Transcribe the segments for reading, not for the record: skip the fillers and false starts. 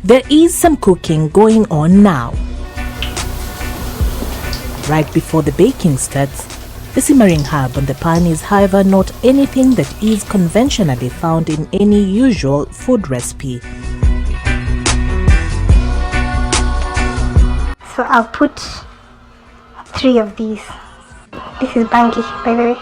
There is some cooking going on now. Right before the baking starts, the simmering herb on the pan is, however, not anything that is conventionally found in any usual food recipe. So I'll put 3 of these. This is bangi, by the way.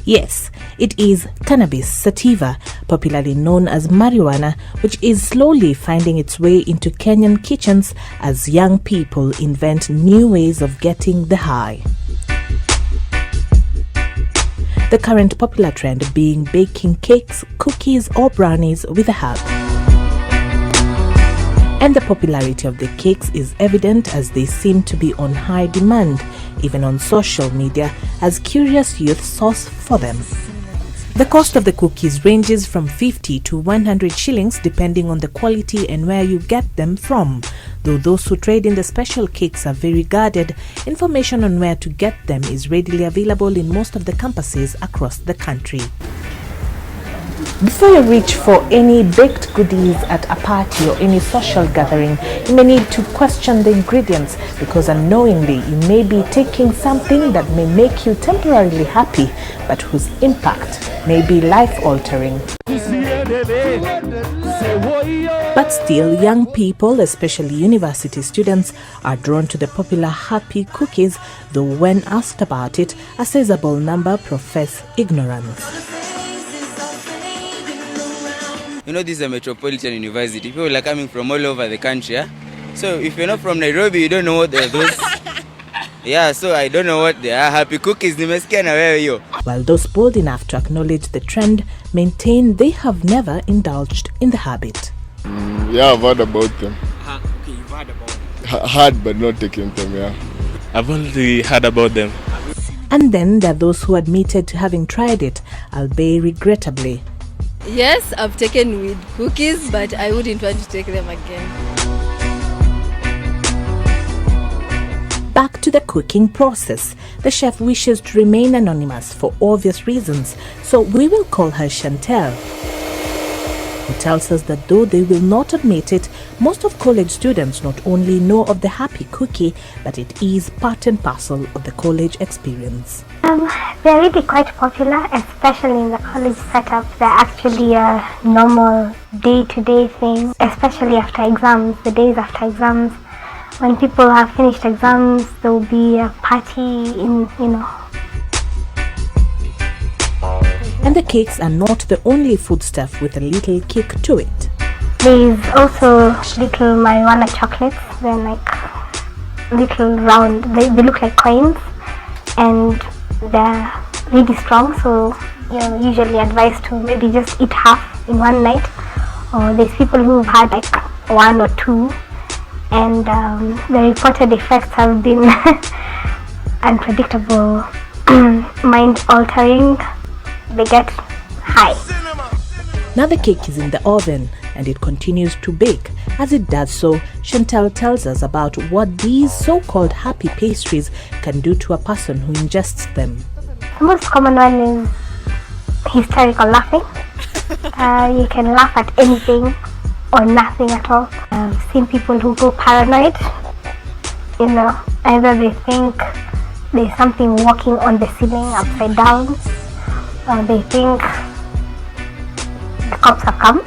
Yes, it is cannabis sativa, popularly known as marijuana, which is slowly finding its way into Kenyan kitchens as young people invent new ways of getting the high. The current popular trend being baking cakes, cookies or brownies with the herb. And the popularity of the cakes is evident as they seem to be on high demand, even on social media, as curious youth source for them. The cost of the cookies ranges from 50 to 100 shillings depending on the quality and where you get them from. Though those who trade in the special cakes are very guarded, information on where to get them is readily available in most of the campuses across the country. Before you reach for any baked goodies at a party or any social gathering, you may need to question the ingredients because unknowingly you may be taking something that may make you temporarily happy but whose impact may be life-altering. But still, young people, especially university students, are drawn to the popular happy cookies, though when asked about it, a sizable number profess ignorance. You know, this is a metropolitan university. People are coming from all over the country. Yeah? So if you're not from Nairobi, you don't know what they're those. Yeah, so I don't know what they are. Happy cookies, nimesikia na wewe hiyo. While those bold enough to acknowledge the trend maintain they have never indulged in the habit. Yeah, I've heard about them. Okay, you've heard about them. Heard but not taken them, yeah. I've only heard about them. And then there are those who admitted to having tried it, albeit regrettably. Yes, I've taken with cookies, but I wouldn't want to take them again. Back to the cooking process. The chef wishes to remain anonymous for obvious reasons, so we will call her Chantel, who tells us that though they will not admit it, most of college students not only know of the happy cookie, but it is part and parcel of the college experience. They're really quite popular, especially in the college setup. They're actually a normal day-to-day thing, especially after exams, the days after exams. When people have finished exams, there will be a party And the cakes are not the only foodstuff with a little kick to it. There's also little marijuana chocolates. They're like little round, they look like coins, and they're really strong, so you're usually advised to maybe just eat half in one night. Or there's people who've had like 1 or 2, and the reported effects have been unpredictable, mind-altering. They get high. Now the cake is in the oven and it continues to bake. As it does so, Chantel tells us about what these so-called happy pastries can do to a person who ingests them. The most common one is hysterical laughing. You can laugh at anything or nothing at all. I've seen people who go paranoid. Either they think there's something walking on the ceiling upside down, or they think the cops have come.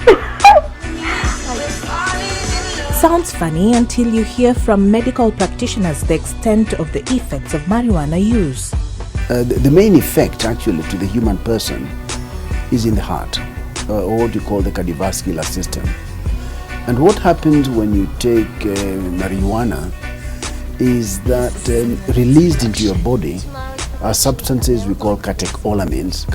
Sounds funny until you hear from medical practitioners the extent of the effects of marijuana use. The main effect actually to the human person is in the heart, or what you call the cardiovascular system. And what happens when you take marijuana is that released into your body are substances we call catecholamines,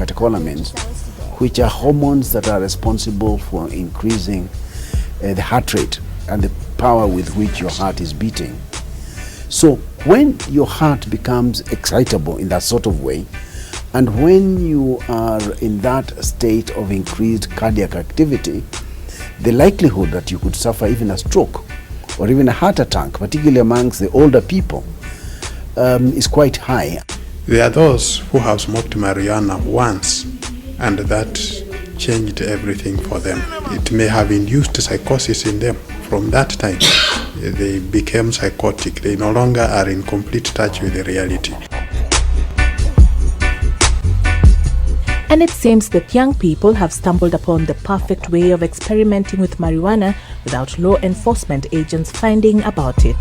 which are hormones that are responsible for increasing the heart rate and the power with which your heart is beating. So when your heart becomes excitable in that sort of way, and when you are in that state of increased cardiac activity, the likelihood that you could suffer even a stroke or even a heart attack, particularly amongst the older people, is quite high. There are those who have smoked marijuana once, and that changed everything for them. It may have induced psychosis in them from that time, they became psychotic. They no longer are in complete touch with the reality. And it seems that young people have stumbled upon the perfect way of experimenting with marijuana without law enforcement agents finding about it.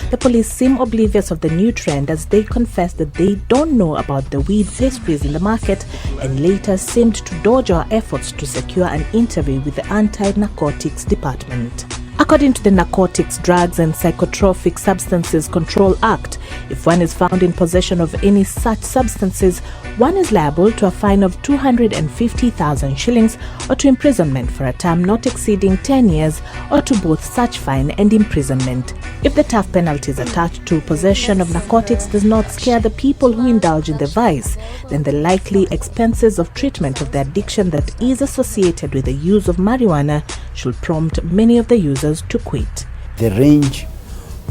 The police seem oblivious of the new trend as they confess that they don't know about the weed pastries in the market and later seemed to dodge our efforts to secure an interview with the Anti-Narcotics Department. According to the Narcotics, Drugs and Psychotropic Substances Control Act, if one is found in possession of any such substances, one is liable to a fine of 250,000 shillings or to imprisonment for a term not exceeding 10 years or to both such fine and imprisonment. If the tough penalties attached to possession of narcotics does not scare the people who indulge in the vice, then the likely expenses of treatment of the addiction that is associated with the use of marijuana should prompt many of the users to quit. The range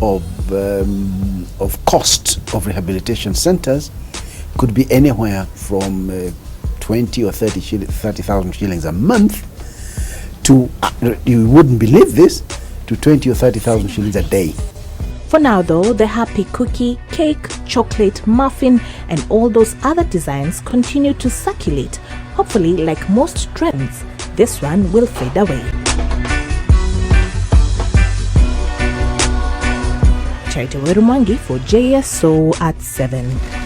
of cost of rehabilitation centers could be anywhere from 20 or 30,000 shillings a month to, you wouldn't believe this, to 20 or 30,000 shillings a day. For now though, the happy cookie, cake, chocolate, muffin and all those other designs continue to circulate. Hopefully, like most trends, this one will fade away. Charity Werumwangi for JSO at 7.